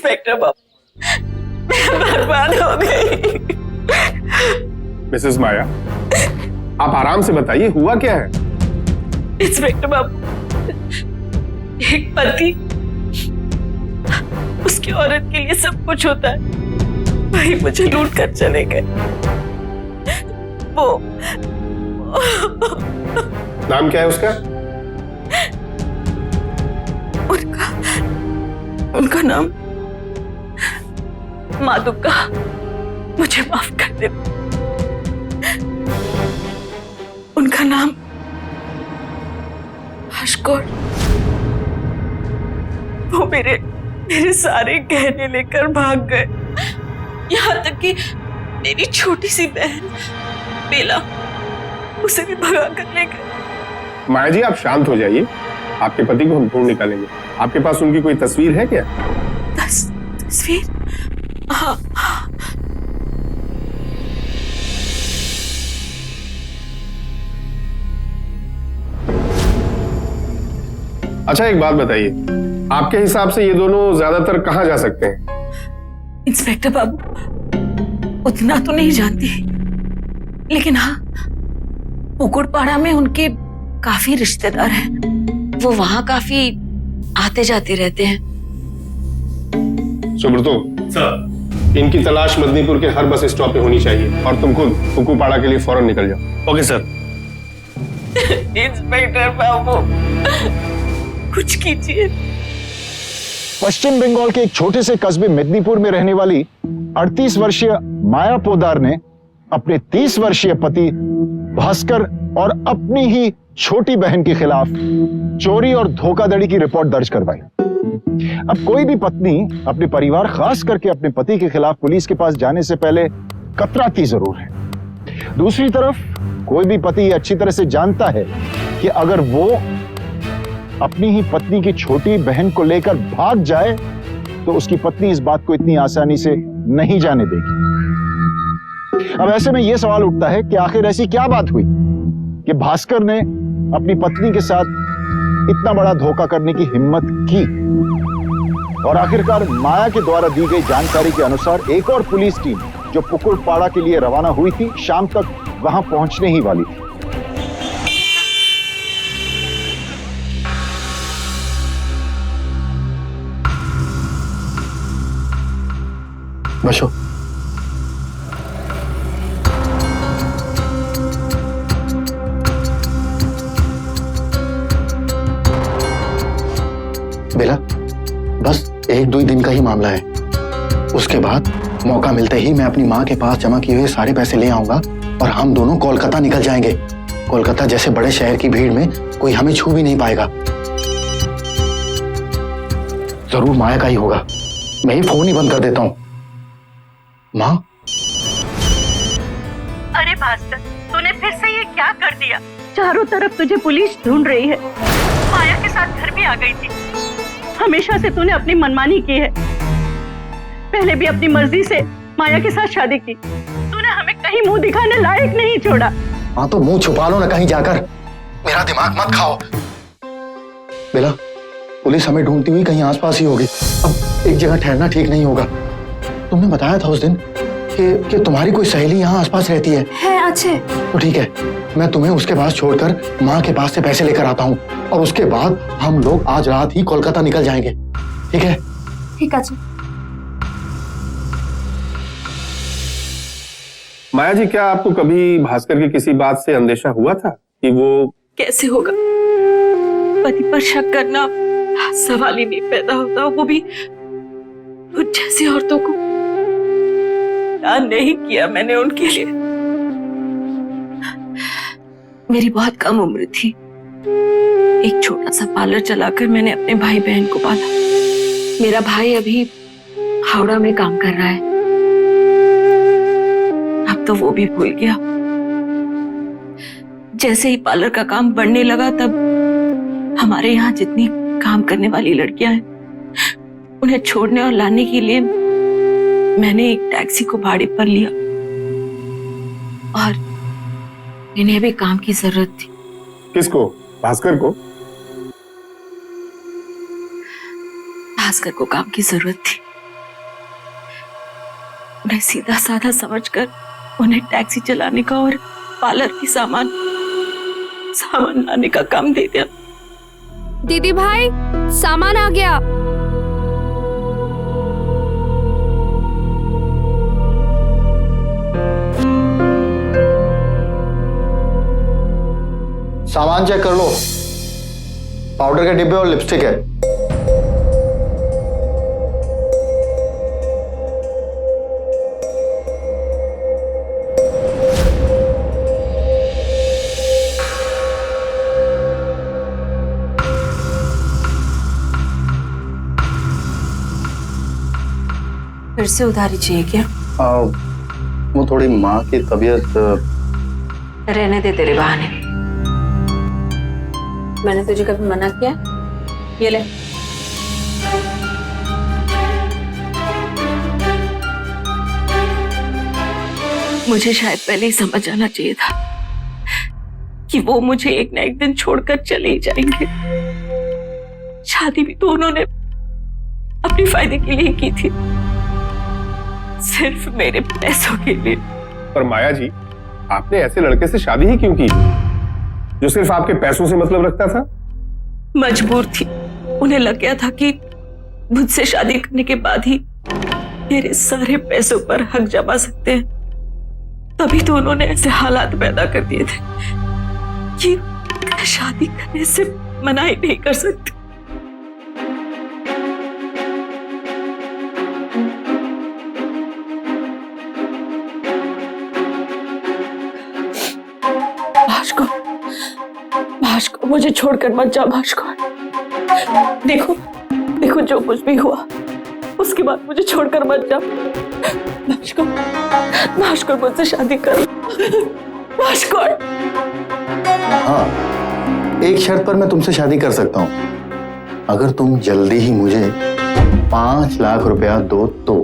Inspector बाबू, मैं बर्बाद हो गई। मिसेस माया, आप आराम से बताइए, हुआ क्या है? इंस्पेक्टर बाबू, एक पति उसकी औरत के लिए सब कुछ होता है, वही मुझे लूट कर चले गए। वो नाम क्या है उसका? उनका नाम माधुका, मुझे माफ कर दे। उनका नाम हर्षगौर। वो मेरे सारे गहने लेकर भाग गए, यहाँ तक कि मेरी छोटी सी बहन बेला, उसे भी भगा कर ले गए। माया जी, आप शांत हो जाइए, आपके पति को हम ढूंढ निकालेंगे। आपके पास उनकी कोई तस्वीर है क्या? तस्वीर? हाँ। अच्छा, एक बात बताइए, आपके हिसाब से ये दोनों ज्यादातर कहाँ जा सकते हैं? इंस्पेक्टर बाबू, उतना तो नहीं जानती, लेकिन हाँ, पुकुरपाड़ा में उनके काफी रिश्तेदार हैं। वो वहां काफी आते जाते रहते हैं। सुब्रतो सर, इनकी तलाश मदनीपुर के हर बस स्टॉप पे होनी चाहिए और तुम खुद पुकुरपाड़ा के लिए फौरन निकल जाओ। Okay sir. इंस्पेक्टर बाबू, कुछ कीजिए। पश्चिम बंगाल के एक छोटे से कस्बे मेदिनीपुर में रहने वाली 38 वर्षीय माया पोदार ने अपने 30 वर्षीय पति भास्कर और अपनी ही छोटी बहन के खिलाफ चोरी और धोखाधड़ी की रिपोर्ट दर्ज करवाई। अब कोई भी पत्नी अपने परिवार, खास करके अपने पति के खिलाफ पुलिस के पास जाने से पहले कतराती जरूर है। दूसरी तरफ कोई भी पति अच्छी तरह से जानता है कि अगर वो अपनी ही पत्नी की छोटी बहन को लेकर भाग जाए तो उसकी पत्नी इस बात को इतनी आसानी से नहीं जाने देगी। अब ऐसे में यह सवाल उठता है कि आखिर ऐसी क्या बात हुई कि भास्कर ने अपनी पत्नी के साथ इतना बड़ा धोखा करने की हिम्मत की। और आखिरकार माया के द्वारा दी गई जानकारी के अनुसार एक और पुलिस टीम जो पुकुरपाड़ा के लिए रवाना हुई थी, शाम तक वहां पहुंचने ही वाली थी। बसो। बेला, बस 1-2 दिन का ही मामला है। उसके बाद मौका मिलते ही मैं अपनी माँ के पास जमा किए हुए सारे पैसे ले आऊंगा और हम दोनों कोलकाता निकल जाएंगे। कोलकाता जैसे बड़े शहर की भीड़ में कोई हमें छू भी नहीं पाएगा। जरूर माया का ही होगा। मैं ही फोन ही बंद कर देता हूँ। माँ? अरे भास्कर, तूने फिर से ये क्या कर दिया? चारों तरफ तुझे पुलिस ढूंढ रही है। माया के साथ घर भी आ गई थी। हमेशा से तूने अपनी मनमानी की है। पहले भी अपनी मर्जी से माया के साथ शादी की। तूने हमें कहीं मुंह दिखाने लायक नहीं छोड़ा। हाँ तो मुंह छुपा लो ना कहीं जाकर, मेरा दिमाग मत खाओ। बेला, पुलिस हमें ढूंढती हुई कहीं आसपास ही होगी। अब एक जगह ठहरना ठीक नहीं होगा। तुमने बताया था उस दिन कि तुम्हारी कोई सहेली यहाँ आसपास रहती है। अच्छे। तो ठीक है, मैं तुम्हें उसके पास छोड़कर माँ के पास से पैसे लेकर आता हूँ और उसके बाद हम लोग आज रात ही कोलकाता निकल जाएंगे। ठीक है? ठीक है। माया जी, क्या आपको कभी भास्कर की किसी बात से अंदेशा हुआ था कि वो? कैसे होगा? पति पर शक करना सवाल ही नहीं पैदा होता, वो भी मुझ जैसी औरतों को। नहीं किया मैंने उनके लिए। मेरी बहुत कम उम्र थी। एक छोटा सा पार्लर चलाकर मैंने अपने भाई बहन को पाला। मेरा भाई अभी हावड़ा में काम कर रहा है। अब तो वो भी भूल गया। जैसे ही पार्लर का काम बढ़ने लगा, तब हमारे यहाँ जितनी काम करने वाली लड़कियां हैं, उन्हें छोड़ने और लाने के लिए मैंने एक टैक्सी को भाड़े पर लिया और इन्हें भी काम की जरूरत थी। किसको? भास्कर को? भास्कर को काम की जरूरत थी। मैं सीधा साधा समझकर उन्हें टैक्सी चलाने का और पार्लर की सामान लाने का काम दे दिया। दीदी भाई, सामान आ गया। सामान चेक कर लो, पाउडर के डिब्बे और लिपस्टिक है। फिर से उधारी चाहिए क्या? वो थोड़ी माँ की तबीयत। रहने दे तेरे बहाने। मैंने तुझे कभी मना किया? ये ले। मुझे शायद पहले ही समझ जाना चाहिए था कि वो मुझे एक ना एक दिन छोड़कर चले ही जाएंगे। शादी भी तो उन्होंने अपने फायदे के लिए की थी, सिर्फ मेरे पैसों के लिए। पर माया जी, आपने ऐसे लड़के से शादी ही क्यों की जो सिर्फ आपके पैसों से मतलब रखता था? मजबूर थी। उन्हें लग गया था कि मुझसे शादी करने के बाद ही मेरे सारे पैसों पर हक जमा सकते हैं। तभी तो उन्होंने ऐसे हालात पैदा कर दिए थे कि शादी करने से मना ही नहीं कर सकती। भास्कर, मुझे छोड़कर मत जा भास्कर। देखो जो कुछ भी हुआ उसके बाद मुझे छोड़कर मत जा भास्कर, मुझसे शादी कर भास्कर। हाँ, एक शर्त पर मैं तुमसे शादी कर सकता हूँ, अगर तुम जल्दी ही मुझे 5 लाख रुपया दो तो।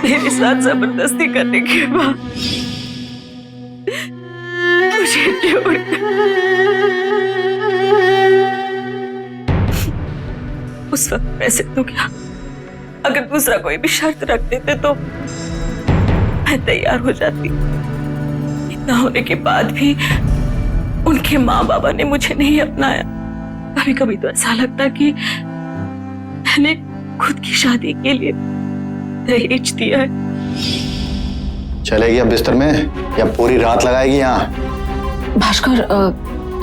मेरे साथ जबरदस्ती करने के बाद मुझे छोड़कर उस वक्त पैसे तो क्या, अगर दूसरा कोई भी शर्त रख देते तो मैं तैयार हो जाती। इतना होने के बाद भी उनके माँ बाबा ने मुझे नहीं अपनाया। कभी कभी तो ऐसा लगता कि मैंने खुद की शादी के लिए दहेज दिया है। चलेगी अब बिस्तर में या पूरी रात लगाएगी यहाँ? भास्कर,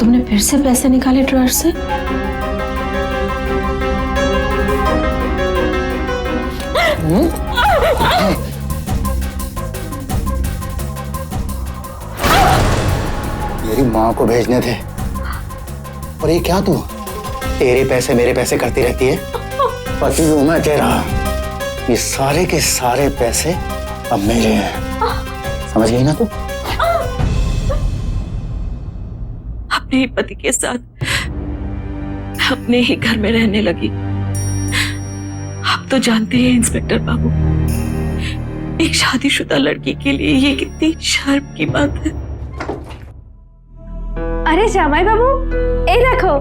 तुमने फिर से पैसे निकाले ड्रॉअर से? मेरी माँ को भेजने थे और ये क्या तू तेरे पैसे मेरे पैसे करती रहती है? पति हूं मैं तेरा, ये सारे के सारे पैसे अब मेरे हैं, समझ गई ना तू? अपने ही पति के साथ अपने ही घर में रहने लगी। आप तो जानते हैं इंस्पेक्टर बाबू, एक शादीशुदा लड़की के लिए ये कितनी शर्म की बात है। अरे जामाई बाबू, ए रखो,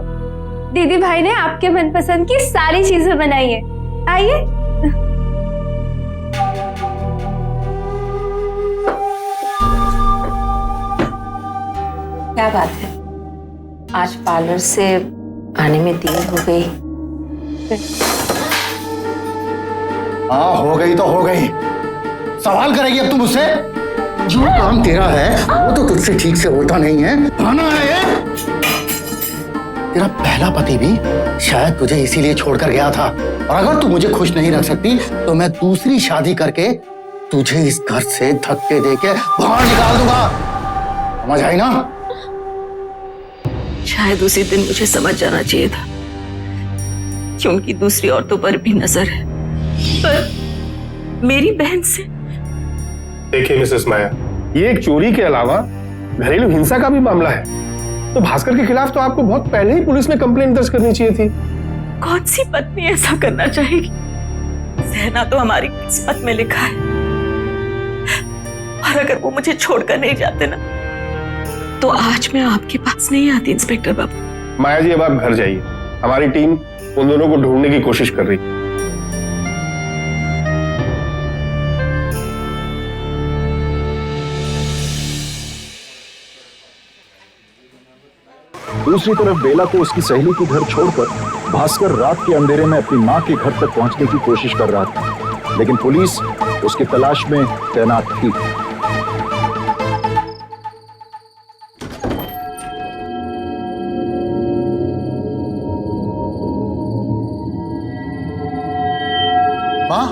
दीदी भाई ने आपके मनपसंद की सारी चीजें बनाई है, आइए। क्या बात है, आज पार्लर से आने में देर हो गई? हाँ, हो गई तो हो गई, सवाल करेगी अब तू मुझसे? जो काम तेरा है वो तो तुझसे ठीक से होता नहीं है। खाना है ये? तेरा पहला पति भी शायद तुझे इसीलिए छोड़कर गया था, और अगर तू मुझे खुश नहीं रख सकती तो मैं दूसरी शादी करके तुझे इस घर से धक्के देके बाहर निकाल दूंगा, समझ आई ना? शायद उसी दिन मुझे समझ जाना चाहिए था कि उनकी दूसरी औरतों पर भी नजर है, पर मेरी बहन से। देखिए मिसेस माया, ये एक चोरी के अलावा घरेलू हिंसा का भी मामला है, तो भास्कर के खिलाफ तो आपको बहुत पहले ही पुलिस में कंप्लेंट दर्ज करनी चाहिए थी। कौन सी पत्नी ऐसा करना चाहेगी? सहना तो हमारी किस्मत में लिखा है, और अगर वो मुझे छोड़कर नहीं जाते ना तो आज मैं आपके पास नहीं आती इंस्पेक्टर बाबू। माया जी अब आप घर जाइए, हमारी टीम उन दोनों को ढूंढने की कोशिश कर रही है। दूसरी तरफ बेला को उसकी सहेली के घर छोड़कर भास्कर रात के अंधेरे में अपनी मां के घर तक पहुंचने की कोशिश कर रहा था, लेकिन पुलिस उसकी तलाश में तैनात थी। माँ,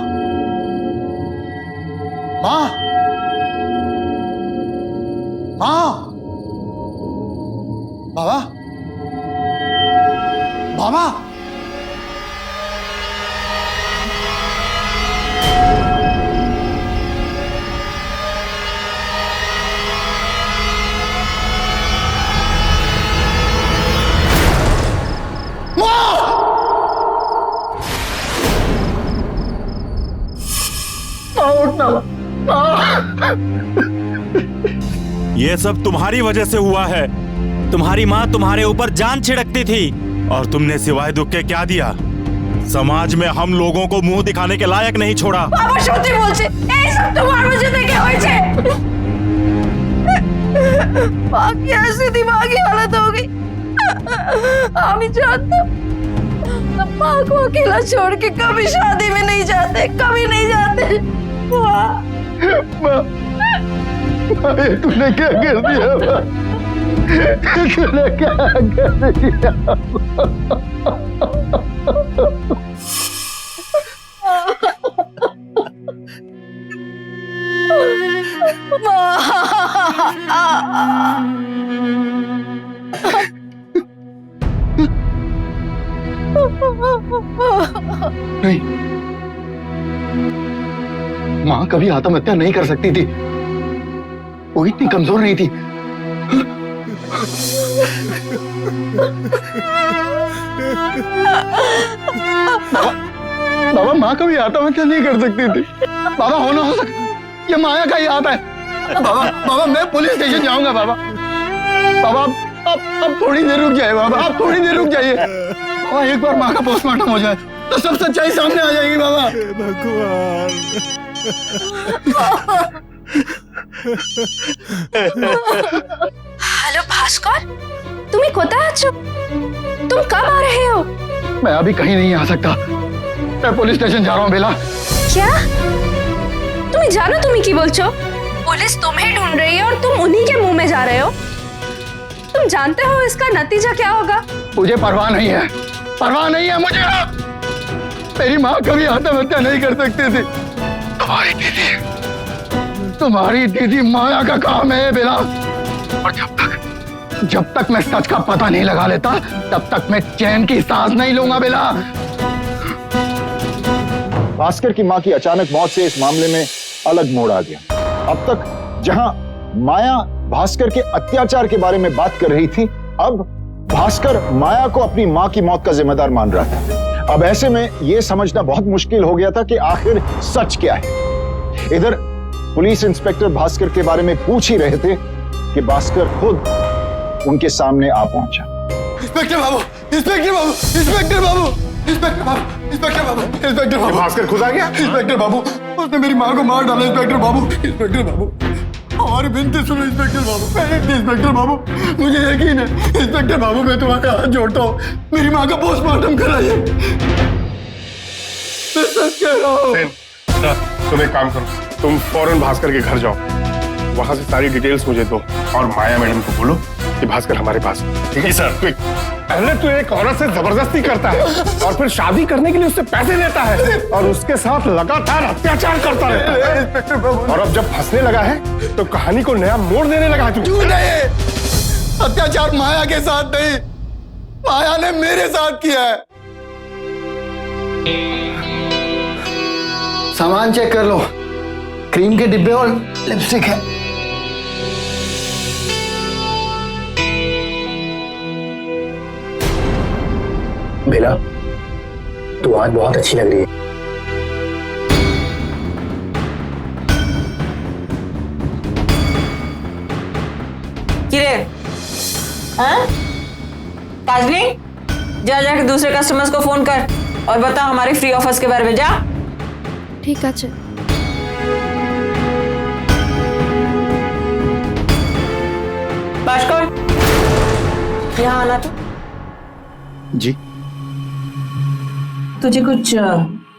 माँ, माँ, बाबा, बाबा, ये सब तुम्हारी वजह से हुआ है। तुम्हारी माँ तुम्हारे ऊपर जान छिड़कती थी और तुमने सिवाय दुख के क्या दिया? समाज में हम लोगों को मुंह दिखाने के लायक नहीं छोड़ा। বাবা সত্যি বলছে, এই সব তোমার वजह থেকে হয়েছে। माँ की ऐसी दिमागी हालत हो गई। আমি जानता माँ को अकेला छोड़ के कभी शादी में नहीं जाते, कभी नहीं जाते। तूने क्या कर दिया? तूने क्या कर दिया? नहीं, माँ कभी आत्महत्या नहीं कर सकती थी, वो इतनी कमजोर नहीं थी। बाबा माँ कभी आत्महत्या नहीं कर सकती थी। बाबा हो ना हो सकता, ये माया का ही हाथ है। बाबा मैं पुलिस स्टेशन जाऊंगा। बाबा अब थोड़ी देर रुक जाइए। बाबा आप थोड़ी देर रुक जाइए। बाबा एक बार माँ का पोस्टमार्टम हो जाए तो सब सच्चाई सामने आ जाएगी। बाबा भगवान। हेलो भास्कर, তুমি কোথায় আছো? तुम कब आ रहे हो? मैं अभी कहीं नहीं आ सकता, मैं पुलिस स्टेशन जा रहा हूँ। बेला क्या তুমি জানো তুমি কি বলছো? पुलिस तुम्हें ढूंढ रही है और तुम उन्हीं के मुंह में जा रहे हो। तुम जानते हो इसका नतीजा क्या होगा? मुझे परवाह नहीं है, परवाह नहीं है मुझे। मेरी माँ कभी आत्महत्या नहीं कर सकती थी। तुम्हारी दीदी माया का काम है बेला। और जब तक मैं सच का पता नहीं लगा लेता तब तक मैं चैन की सांस नहीं लूंगा बेला। भास्कर की मां की अचानक मौत से इस मामले में अलग मोड़ आ गया। अब तक जहां माया भास्कर के अत्याचार के बारे में बात कर रही थी, अब भास्कर माया को अपनी मां की मौत का जिम्मेदार मान रहा था। अब ऐसे में यह समझना बहुत मुश्किल हो गया था कि आखिर सच क्या है। इधर पुलिस इंस्पेक्टर भास्कर के बारे में पूछ ही रहे थे कि भास्कर खुद उनके सामने आ पहुंचा। इंस्पेक्टर बाबू, इंस्पेक्टर बाबू, इंस्पेक्टर बाबू, इंस्पेक्टर बाबू, इंस्पेक्टर बाबू, इंस्पेक्टर बाबू। भास्कर खुद आ गया? इंस्पेक्टर बाबू, उसने मेरी माँ को मार डाला। इंस्पेक्टर बाबू, इंस्पेक्टर बाबू, हमारी विनती सुनो। इंस्पेक्टर बाबू, इंस्पेक्टर बाबू, मुझे यकीन है। इंस्पेक्टर बाबू मैं तुम्हारे हाथ जोड़ता हूँ, मेरी माँ का पोस्टमार्टम कराइए। मैं सच कह रहा हूँ। तुम एक काम करो, तुम फौरन भास्कर के घर जाओ, वहां से सारी डिटेल्स मुझे दो और माया मैडम को बोलो कि भास्कर हमारे पास है। ठीक है सर। पहले तू एक औरत से जबरदस्ती करता है और फिर शादी करने के लिए उससे पैसे लेता है और उसके साथ लगातार अत्याचार करता रहता है। और अब जब फंसने लगा है तो कहानी को नया मोड़ देने लगा है। क्यों नहीं? अत्याचार माया के साथ नहीं, माया ने मेरे साथ किया है। सामान चेक कर लो, क्रीम के डिब्बे और लिपस्टिक है। बेला, तू आज बहुत अच्छी लग रही है। किरे हाँ? काजली, जा जाके दूसरे कस्टमर्स को फोन कर और बता हमारे फ्री ऑफर्स के बारे में। जा। ठीक আছে। भास्कर, यहाँ आना था। जी तुझे कुछ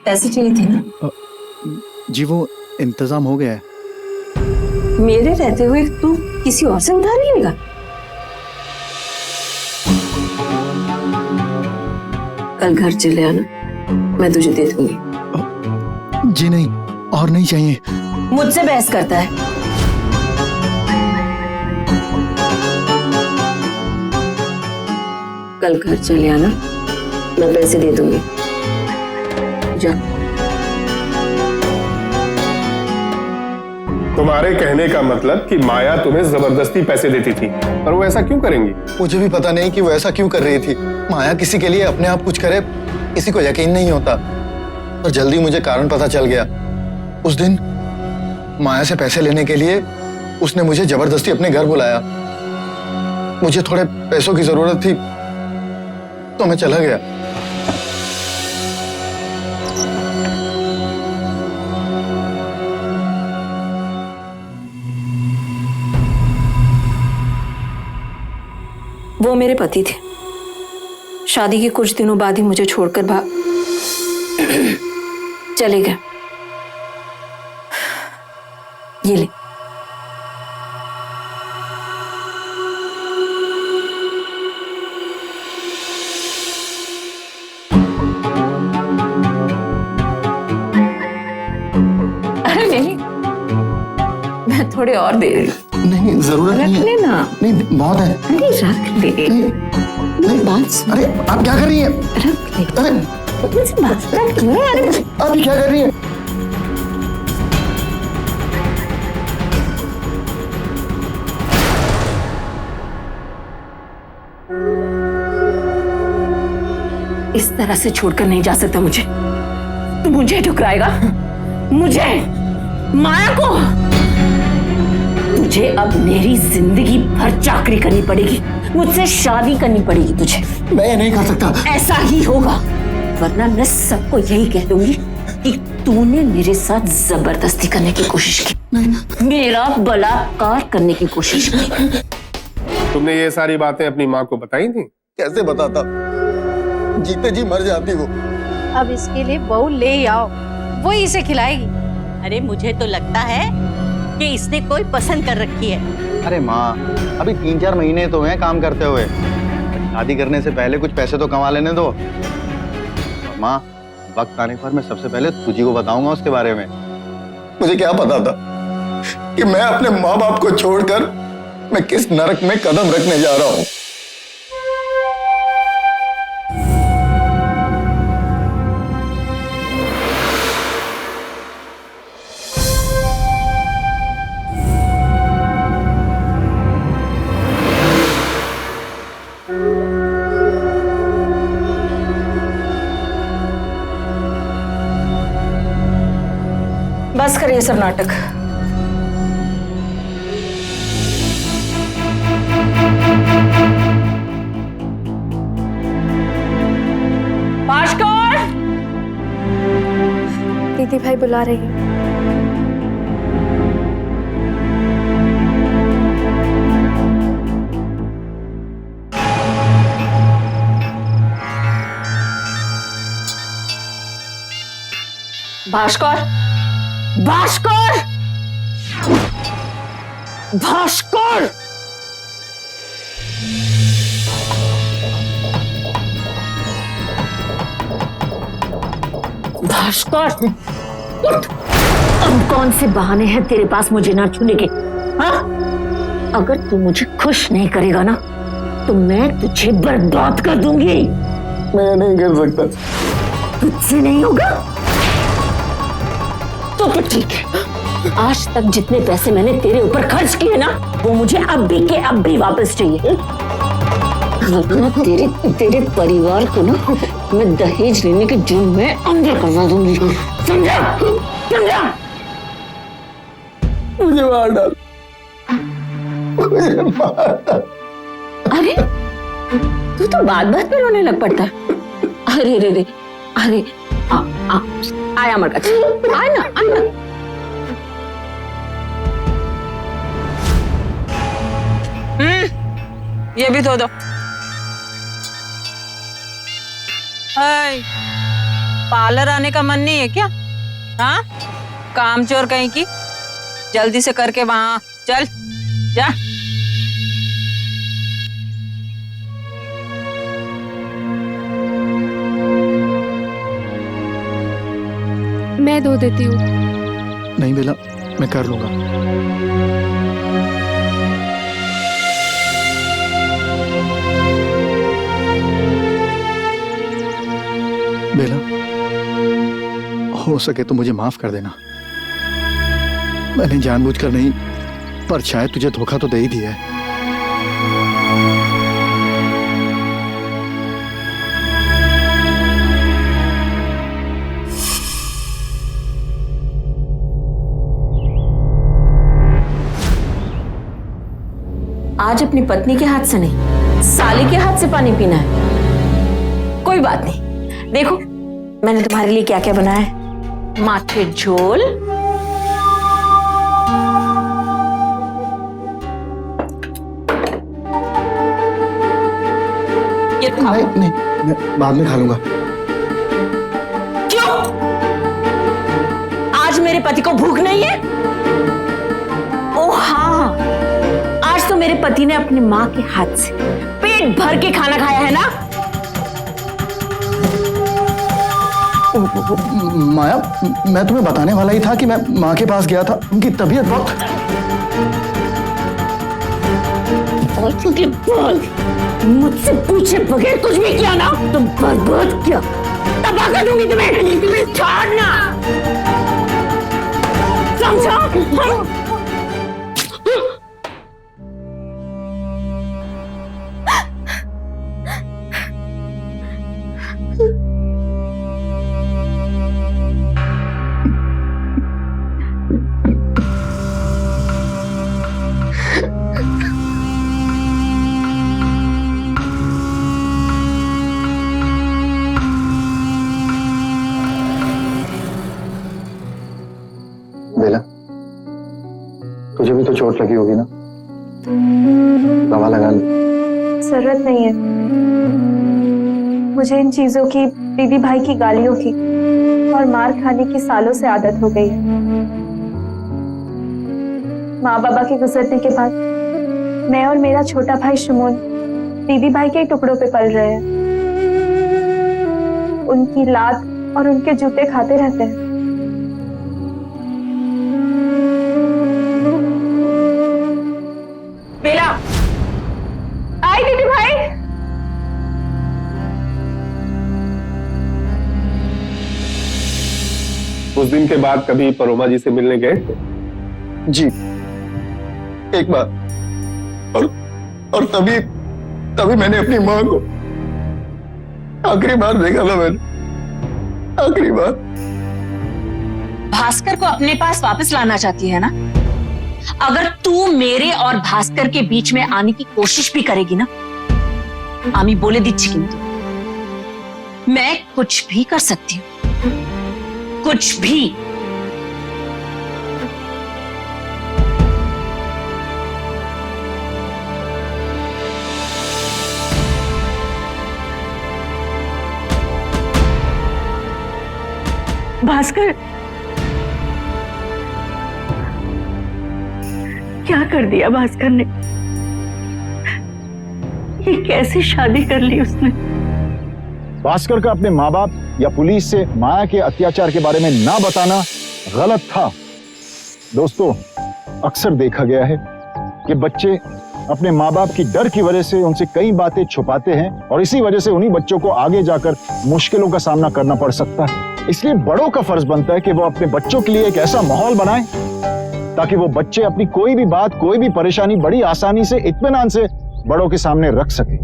पैसे चाहिए थे ना? जी वो इंतजाम हो गया है। मेरे रहते हुए तू किसी और से उधार लेगा? कल घर चले आना, मैं तुझे दे दूंगी। जी नहीं, और नहीं चाहिए। मुझसे बहस करता है। कल घर चले आना, मैं पैसे दे दूंगी। जा। तुम्हारे कहने का मतलब कि माया तुम्हें जबरदस्ती पैसे देती थी, पर वो ऐसा क्यों करेंगी? मुझे भी पता नहीं कि वो ऐसा क्यों कर रही थी। माया किसी के लिए अपने आप कुछ करे, किसी को यकीन नहीं होता। पर जल्दी मुझे कारण पता चल गया। उस दिन माया से पैसे लेने के लिए उसने मुझे जबरदस्ती अपने घर बुलाया। मुझे थोड़े पैसों की जरूरत थी तो मैं चला गया। वो मेरे पति थे। शादी के कुछ दिनों बाद ही मुझे छोड़कर भाग चले गए। ये ले। अरे नहीं, मैं थोड़े और दे रही हूँ। नहीं जरूरत नहीं है। लेना। नहीं बहुत है। अरे रख ले। नहीं बात सुन। अरे आप क्या कर रही हैं? रख ले। अरे मुझे बात रख ले। अरे आप क्या कर रही हैं? इस तरह से छोड़कर नहीं जा सकता मुझे। तू मुझे ठुकराएगा? मुझे, माया को? तुझे अब मेरी जिंदगी भर चाकरी करनी पड़ेगी, मुझसे शादी करनी पड़ेगी तुझे। मैं ये नहीं कर सकता। ऐसा ही होगा, वरना मैं सबको यही कह दूंगी कि तूने मेरे साथ जबरदस्ती करने की कोशिश की, मेरा बलात्कार करने की कोशिश की। तुमने ये सारी बातें अपनी माँ को बताई थी? कैसे बताता? जीते जी मर जाती वो। अब इसके लिए बहू ले आओ, वो इसे खिलाएगी। अरे मुझे तो लगता है कि इसने कोई पसंद कर रखी है। अरे माँ, अभी 3-4 महीने तो हैं काम करते हुए। शादी करने से पहले कुछ पैसे तो कमा लेने दो। माँ, वक्त आने पर मैं सबसे पहले तुझी को बताऊंगा उसके बारे में। मुझे क्या पता था कि मैं अपने माँ बाप को छोड़कर मैं किस नरक में कदम रखने जा रहा हूँ। बस कर ये सब नाटक। भास्कर! दीदी भाई बुला रही है। भास्कर! भास्कर! भास्कर! भास्कर! उठ! अब कौन से बहाने हैं तेरे पास मुझे ना छूने के? हाँ? अगर तू मुझे खुश नहीं करेगा ना, तो मैं तुझे बर्बाद कर दूंगी। मैं नहीं कर सकता। तुझसे नहीं होगा? तो ठीक है। आज तक जितने पैसे मैंने तेरे ऊपर खर्च किए ना, वो मुझे अब भी वापस चाहिए। वरना तेरे परिवार को ना मैं दहेज लेने के जुर्म में अंदर करवा दूंगी। समझा? समझा? मुझे मार डाल। मुझे मार डाल। अरे तू तो बात बात पे रोने लग पड़ता है। अरे रे रे, अरे आया अमर काका, आय ना आय ना। ये भी धो दो। पार्लर आने का मन नहीं है क्या? हाँ, कामचोर कहीं की। जल्दी से करके वहां चल जा। मैं धो देती हूँ। नहीं बेला, मैं कर लूंगा। बेला, हो सके तो मुझे माफ कर देना। मैंने जानबूझकर नहीं, पर शायद तुझे धोखा तो दे ही दिया है। आज अपनी पत्नी के हाथ से नहीं, साली के हाथ से पानी पीना है। कोई बात नहीं, देखो मैंने तुम्हारे लिए क्या क्या बनाया है। माथे झोल, ये खाओ। नहीं, मैं बाद में खा लूंगा। क्यों? आज मेरे पति को भूख नहीं है? ओह हाँ, आज तो मेरे पति ने अपनी माँ के हाथ से पेट भर के खाना खाया है ना। माया, मैं तुम्हें बताने वाला ही था कि मैं माँ के पास गया था। उनकी तबीयत बहुत। मुझसे पूछे बगैर कुछ भी किया ना तो बर्बाद किया, तबाह कर दूंगी तुम्हें। छोड़ना, समझो? बेला, तुझे भी तो चोट लगी होगी ना? दवा लगा ले। जरूरत नहीं है मुझे इन चीजों की। दीदी भाई की गालियों की और मार खाने की सालों से आदत हो गई है। माँ बाबा के गुजरने के बाद मैं और मेरा छोटा भाई शुमोन दीदी भाई के टुकड़ों पे पल रहे हैं। उनकी लात और उनके जूते खाते रहते हैं। बेला, आई दीदी भाई। उस दिन के बाद कभी परोमा जी से मिलने गए थे? जी, एक बार। और तभी मैंने अपनी माँ को आखिरी बार देखा था। मैंने आखिरी बार। भास्कर को अपने पास वापस लाना चाहती है ना? अगर तू मेरे और भास्कर के बीच में आने की कोशिश भी करेगी ना, आमी बोले दीची किंतु मैं कुछ भी कर सकती हूँ, कुछ भी। भास्कर, क्या कर दिया भास्कर ने? ये कैसे शादी कर ली उसने? भास्कर का अपने माँ बाप या पुलिस से माया के अत्याचार के बारे में ना बताना गलत था। दोस्तों, अक्सर देखा गया है कि बच्चे अपने माँ बाप की डर की वजह से उनसे कई बातें छुपाते हैं और इसी वजह से उन्हीं बच्चों को आगे जाकर मुश्किलों का सामना करना पड़ सकता है। इसलिए बड़ों का फर्ज बनता है कि वो अपने बच्चों के लिए एक ऐसा माहौल बनाएं ताकि वो बच्चे अपनी कोई भी बात, कोई भी परेशानी बड़ी आसानी से, इत्मीनान से बड़ों के सामने रख सके।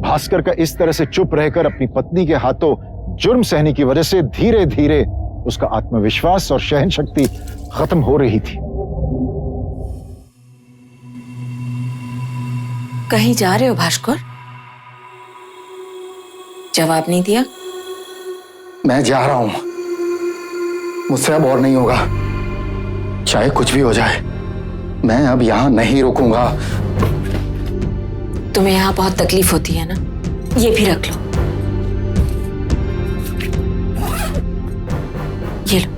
भास्कर का इस तरह से चुप रहकर अपनी पत्नी के हाथों जुर्म सहने की वजह से धीरे धीरे उसका आत्मविश्वास और सहन शक्ति खत्म हो रही थी। कहीं जा रहे हो भास्कर? जवाब नहीं दिया। मैं जा रहा हूं, मुझसे अब और नहीं होगा, चाहे कुछ भी हो जाए। मैं अब यहां नहीं रुकूंगा। तुम्हें यहाँ बहुत तकलीफ होती है ना, ये भी रख लो। ये लो।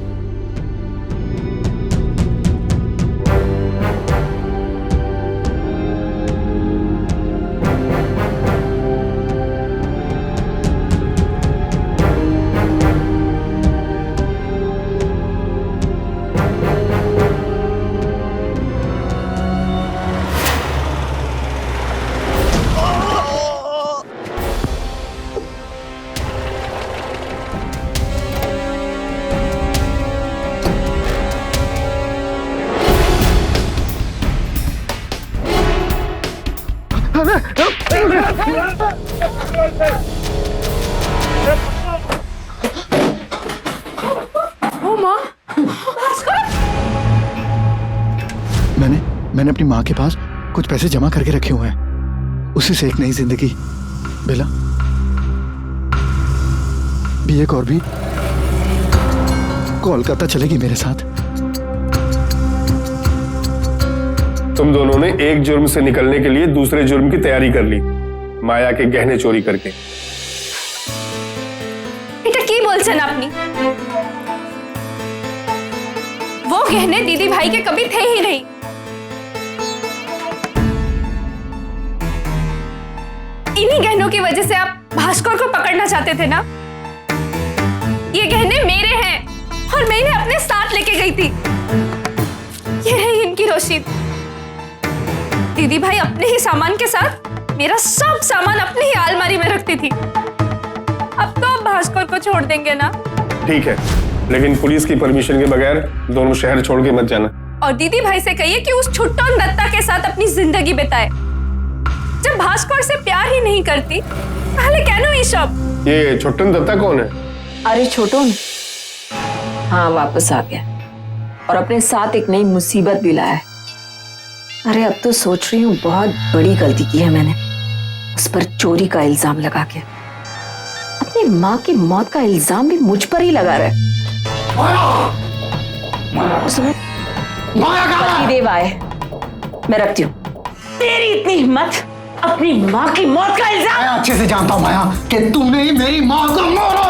मैंने अपनी माँ के पास कुछ पैसे जमा करके रखे हुए हैं, उसी से एक नई जिंदगी। बेला, बीए और भी कोलकाता चलेगी मेरे साथ। तुम दोनों ने एक जुर्म से निकलने के लिए दूसरे जुर्म की तैयारी कर ली, माया के गहने चोरी करके। बेटा की बोलছেন আপনি? वो गहने दीदी भाई के कभी थे ही नहीं। इन्हीं गहनों की वजह से आप भास्कर को पकड़ना चाहते थे ना? ये गहने मेरे हैं और मैं इन्हें अपने साथ लेके गई थी। ये रही इनकी रसीद। दीदी भाई अपने ही सामान के साथ मेरा सब सामान अपनी ही अलमारी में रखती थी। अब तो आप भास्कर को छोड़ देंगे ना? ठीक है, लेकिन पुलिस की परमिशन के बगैर दोनों शहर छोड़ के मत जाना। और दीदी भाई से कहिए कि उस छुट्टन दत्ता के साथ अपनी जिंदगी बिताए। जब भास्कर से प्यार ही नहीं करती, पहले कहनो ये सब। ये छुट्टन दत्ता कौन है? अरे छोटून, हाँ वापस आ गया और अपने साथ एक नई मुसीबत भी लाया है। अरे अब तो सोच रही हूँ बहुत बड़ी गलती की है मैंने, उस पर चोरी का इल्जाम लगा के। अपनी माँ की मौत का इल्जाम भी मुझ पर ही लगा रहा है। सुनो, पतिदेव आए, मैं रखती हूँ। तेरी इतनी हिम्मत, अपनी माँ की मौत का इल्जाम? मैं अच्छे से जानता हूँ माया कि तुमने ही मेरी माँ को मारा।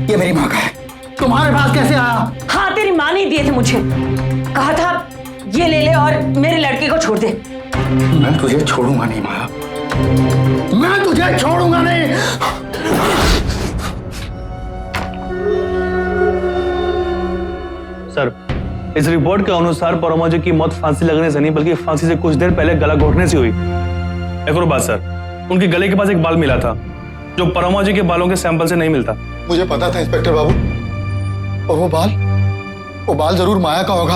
ये मेरी माँ का है, तुम्हारे पास कैसे आया? हाँ, तेरी माँ ने दिए थे मुझे, कहा था ये ले ले और मेरे लड़के को छोड़ दे। मैं तुझे छोड़ूंगा नहीं माया, मैं तुझे छोड़ूंगा नहीं। सर, इस रिपोर्ट के अनुसार परोमाजी की मौत फांसी लगने से नहीं बल्कि फांसी से कुछ देर पहले गला घोटने से हुई। एक और बात सर, उनके गले के पास एक बाल मिला था जो परोमाजी के बालों के सैंपल से नहीं मिलता। मुझे पता था इंस्पेक्टर बाबू, और वो बाल जरूर माया का होगा।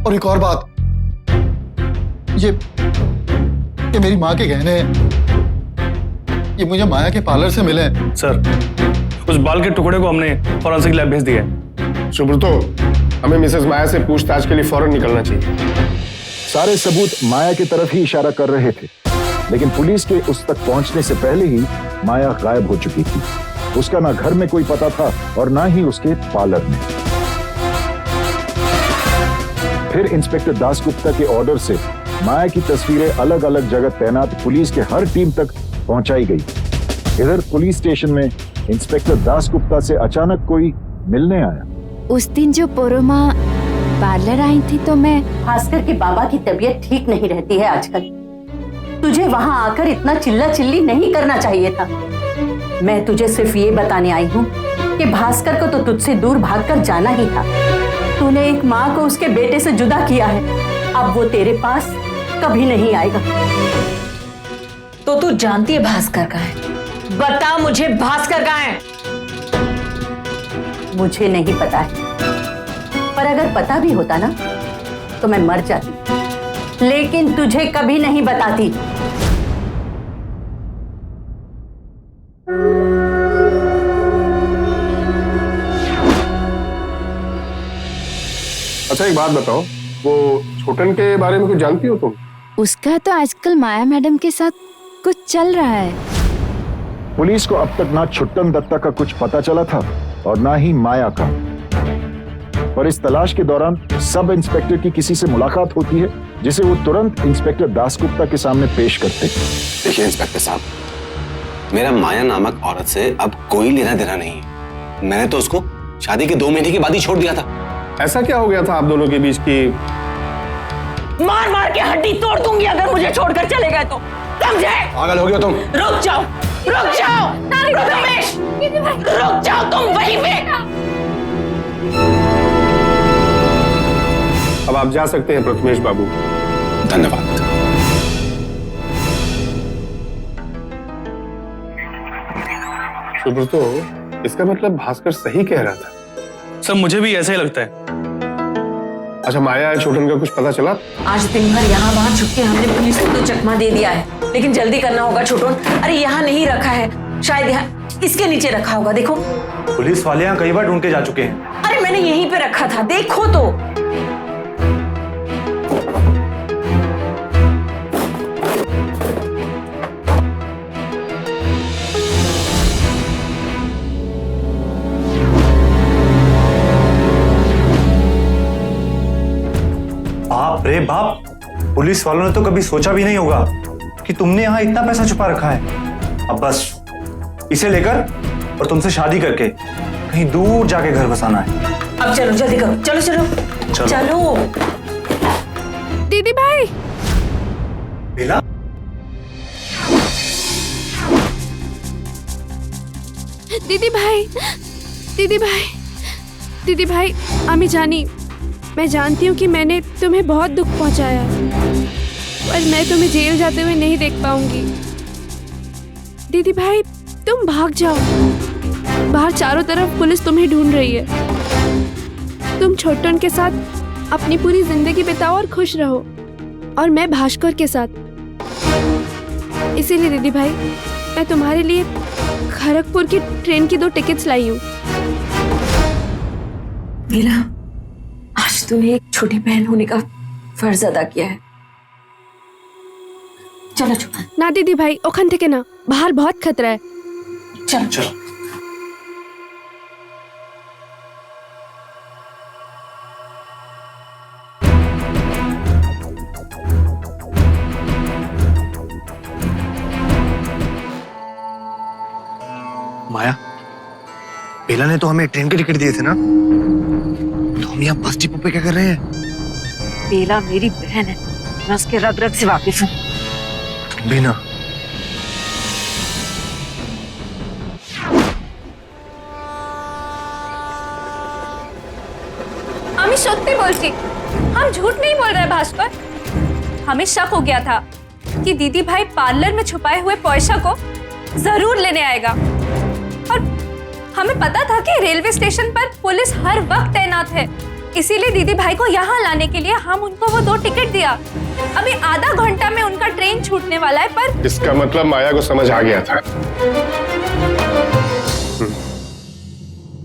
और एक और बात, ये मेरी माँ के गहने हैं, ये मुझे माया के पार्लर से मिले हैं। सर, उस बाल के टुकड़े को हमने फॉरेंसिक लैब भेज दिया है। सुब्रतो, हमें मिसेस माया से पूछताछ के लिए फौरन निकलना चाहिए। सारे सबूत माया की तरफ ही इशारा कर रहे थे, लेकिन पुलिस के उस तक पहुंचने से पहले ही माया गायब हो चुकी थी। उसका ना घर में कोई पता था और ना ही उसके पार्लर में। फिर इंस्पेक्टर दासगुप्ता के ऑर्डर से माया की तस्वीरें अलग अलग जगह तैनात पुलिस के हर टीम तक पहुंचाई गई। इधर पुलिस स्टेशन में इंस्पेक्टर दासगुप्ता से अचानक कोई मिलने आया। उस दिन जो पोरोमा पार्लर आई थी तो मैं भास्कर के बाबा की तबीयत ठीक नहीं रहती है आजकल। तुझे वहां आकर इतना चिल्ला चिल्ली नहीं करना चाहिए था। मैं तुझे सिर्फ ये बताने आई हूँ कि भास्कर को तो तुझसे दूर भागकर जाना ही था। तूने एक माँ को उसके बेटे से जुदा किया है, अब वो तेरे पास कभी नहीं आएगा। तो तू जानती है भास्कर कहाँ है? बता मुझे, भास्कर कहाँ है? मुझे नहीं पता है, और अगर पता भी होता ना तो मैं मर जाती, लेकिन तुझे कभी नहीं बताती। अच्छा एक बात बताओ, वो छोटन के बारे में कुछ जानती हो तुम? उसका तो आजकल माया मैडम के साथ कुछ चल रहा है। पुलिस को अब तक ना छुट्टन दत्ता का कुछ पता चला था और ना ही माया का। पर इस तलाश के दौरान सब इंस्पेक्टर की किसी से मुलाकात होती है जिसे वो तुरंत इंस्पेक्टर दासगुप्ता के सामने पेश करते। देखिए इंस्पेक्टर साहब, मेरा माया नामक औरत से अब कोई लेना देना नहीं है। मैंने तो उसको शादी के 2 महीने के बाद ही छोड़ दिया था। ऐसा क्या हो गया था आप दोनों के बीच की? मार मार के हड्डी तोड़ दूंगी अगर मुझे छोड़कर चले गए तो, समझे? पागल हो गया तुम। रुक जाओ, रुक जाओ रमेश, रुक जाओ तुम वहीं पे। अब आप जा सकते हैं प्रथमेश बाबू। धन्यवाद। सुब्रतो, इसका मतलब भास्कर सही कह रहा था। सब मुझे भी ऐसा ही लगता है। अच्छा माया छोटन का कुछ पता चला? आज दिन भर यहाँ वहाँ छुप के हमने पुलिस को तो चकमा दे दिया है, लेकिन जल्दी करना होगा छोटन। अरे यहाँ नहीं रखा है, शायद यहाँ इसके नीचे रखा होगा, देखो। पुलिस वाले यहाँ कई बार ढूंढ के जा चुके हैं। अरे मैंने यहीं पे रखा था, देखो तो। बाप रे बाप, पुलिस वालों ने तो कभी सोचा भी नहीं होगा कि तुमने यहाँ इतना पैसा छुपा रखा है। अब बस इसे लेकर और तुमसे शादी करके कहीं दूर जाके घर बसाना है। अब चलो जल्दी करो, चलो चलो चलो। चलो। दीदी भाई, बेला, दीदी भाई, दीदी भाई, दीदी भाई, आमी जानी, मैं जानती हूँ कि मैंने तुम्हें बहुत दुख पहुंचाया, पर मैं तुम्हें जेल जाते हुए नहीं देख पाऊंगी। दीदी भाई, तुम भाग जाओ, बाहर चारों तरफ पुलिस तुम्हें ढूंढ रही है। तुम छोटन के साथ अपनी पूरी जिंदगी बिताओ और खुश रहो, और मैं भास्कर के साथ। इसीलिए दीदी भाई, मैं तुम्हारे लिए खड़गपुर की ट्रेन की 2 टिकट्स लाई हूँ। बेला, आज तूने एक छोटी बहन होने का फर्ज अदा किया है। चलो चलो। ना दीदी भाई, ओखन थे ना, बाहर बहुत खतरा है। चलो चलो। माया, बेला ने तो हमें ट्रेन के टिकट दिए थे ना, तो हम यहाँ बस डिपो पे क्या कर रहे हैं? बेला मेरी बहन है, मैं उसके रग रग से वाकिफ हूँ। तुम भी ना। আমি সত্যি বলছি, हम झूठ नहीं बोल रहे भास्कर। हमें शक हो गया था कि दीदी भाई पार्लर में छुपाए हुए पैसा को जरूर लेने आएगा, और हमें पता था कि रेलवे स्टेशन पर पुलिस हर वक्त तैनात है। इसीलिए दीदी भाई को यहाँ लाने के लिए हम उनको वो 2 टिकट दिया। अभी आधा घंटा में उनका ट्रेन छूटने वाला है, पर इसका मतलब माया को समझ आ गया था।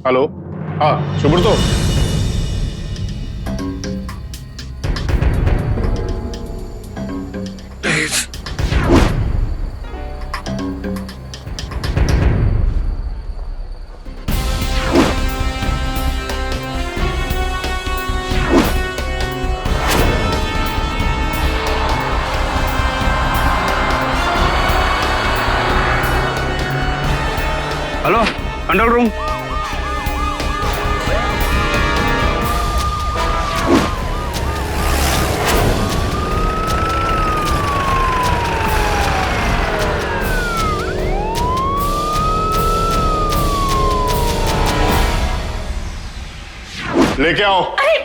हेलो, हाँ सुब्रतो। Hello, control room. लेके आओ। अरे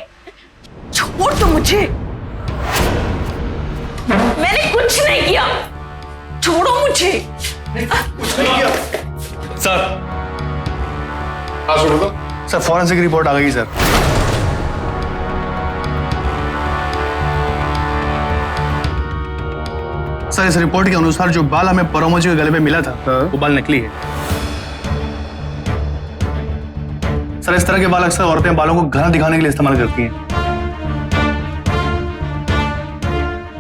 छोड़ दो मुझे, मैंने कुछ नहीं किया, छोड़ो मुझे। सर, हाँ सुब्रतो। सर फॉरेंसिक रिपोर्ट आ गई सर। सर इस रिपोर्ट के अनुसार जो बाल हमें परोमोजी के गले में मिला था वो बाल नकली है। सर इस तरह के बाल अक्सर औरतें बालों को घना दिखाने के लिए इस्तेमाल करती हैं।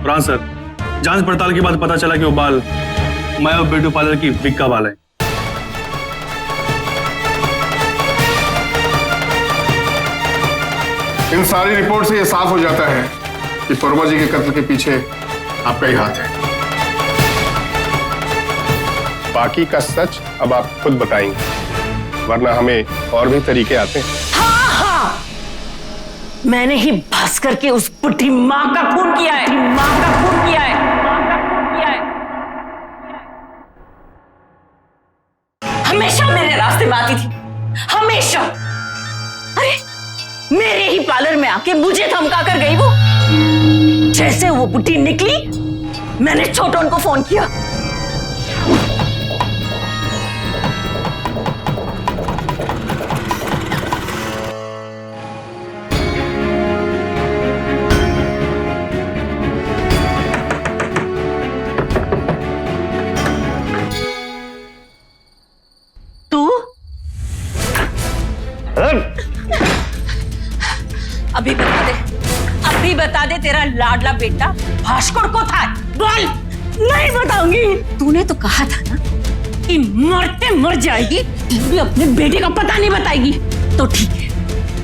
और सर जांच पड़ताल के बाद पता चला कि वो बाल माया ब्यूटी पार्लर की विग का बाल है। इन सारी रिपोर्ट से यह साफ हो जाता है कि परमा जी के कत्ल के पीछे आपका ही हाथ है। बाकी का सच अब आप खुद बताएंगे, वरना हमें और भी तरीके आते हैं। हाँ, मैंने ही भास्कर के उस बुढ़ी माँ का खून किया है, माँ का खून किया है, माँ का खून किया है। हमेशा मेरे रास्ते में आती थी, हमेशा। अरे मेरे ही पार्लर में आके मुझे धमका कर गई वो। जैसे वो बुढ़ी निकली, मैंने छोटोन को फोन किया। तू अभी बता दे तेरा लाडला बेटा भास्कर को था। बोल। नहीं बताऊंगी। तूने तो कहा था ना कि मरते मर जाएगी, भी अपने बेटे का पता नहीं बताएगी। तो ठीक है,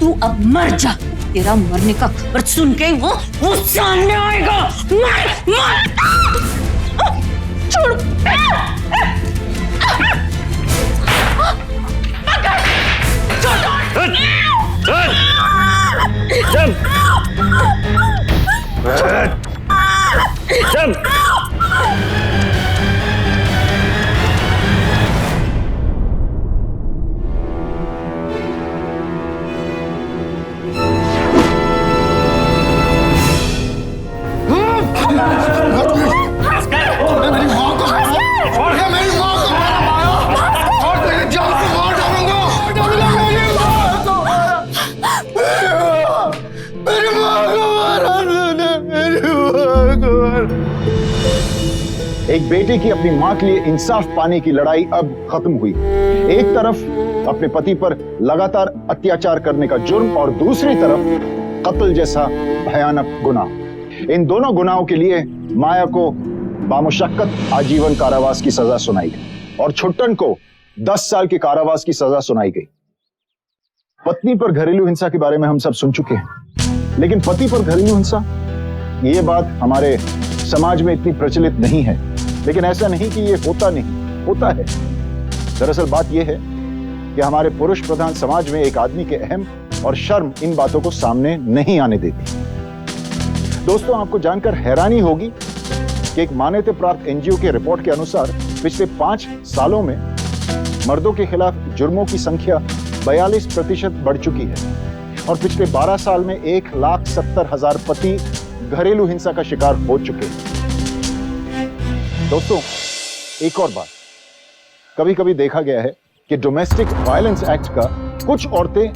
तू अब मर जा। तेरा मरने का खबर सुन के वो सामने आएगा। मर मर। छोड़। एक बेटे की अपनी मां के लिए इंसाफ पाने की लड़ाई अब खत्म हुई। एक तरफ अपने पति पर लगातार अत्याचार करने का जुर्म और दूसरी तरफ कत्ल जैसा भयानक गुनाह। इन दोनों गुनाहों के लिए माया को बामुशक्कत आजीवन कारावास की सजा सुनाई गई और छुट्टन को 10 साल के कारावास की सजा सुनाई गई। पत्नी पर घरेलू हिंसा के बारे में हम सब सुन चुके हैं, लेकिन पति पर घरेलू हिंसा, ये बात हमारे समाज में इतनी प्रचलित नहीं है। लेकिन ऐसा नहीं कि ये होता नहीं, होता है। दरअसल बात यह है कि हमारे पुरुष प्रधान समाज में एक आदमी के अहम और शर्म इन बातों को सामने नहीं आने देती। दोस्तों, आपको जानकर हैरानी होगी कि एक मान्यता प्राप्त एनजीओ के रिपोर्ट के अनुसार पिछले 5 सालों में मर्दों के खिलाफ जुर्मों की संख्या 42% बढ़ चुकी है और पिछले 12 साल में 1,70,000 पति घरेलू हिंसा का शिकार हो चुके हैं। दोस्तों, एक और बात, कभी कभी देखा गया है कि डोमेस्टिक वायलेंस एक्ट का कुछ औरतें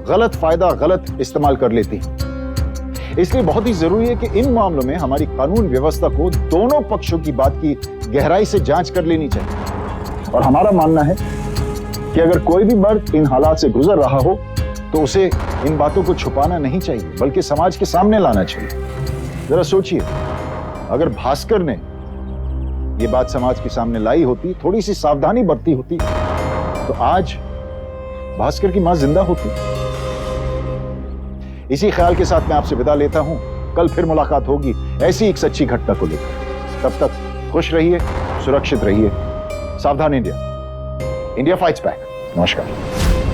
गलत फायदा गलत इस्तेमाल कर लेती हैं। इसलिए बहुत ही जरूरी है कि इन मामलों में हमारी कानून व्यवस्था को दोनों पक्षों की बात की गहराई से जांच कर लेनी चाहिए। और हमारा मानना है कि अगर कोई भी मर्द इन हालात से गुजर रहा हो तो उसे इन बातों को छुपाना नहीं चाहिए, बल्कि समाज के सामने लाना चाहिए। जरा सोचिए, अगर भास्कर ने ये बात समाज के सामने लाई होती, थोड़ी सी सावधानी बरती होती, तो आज भास्कर की मां जिंदा होती। इसी ख्याल के साथ मैं आपसे विदा लेता हूं। कल फिर मुलाकात होगी ऐसी एक सच्ची घटना को लेकर। तब तक खुश रहिए, सुरक्षित रहिए। सावधान इंडिया, इंडिया फाइट्स बैक। नमस्कार।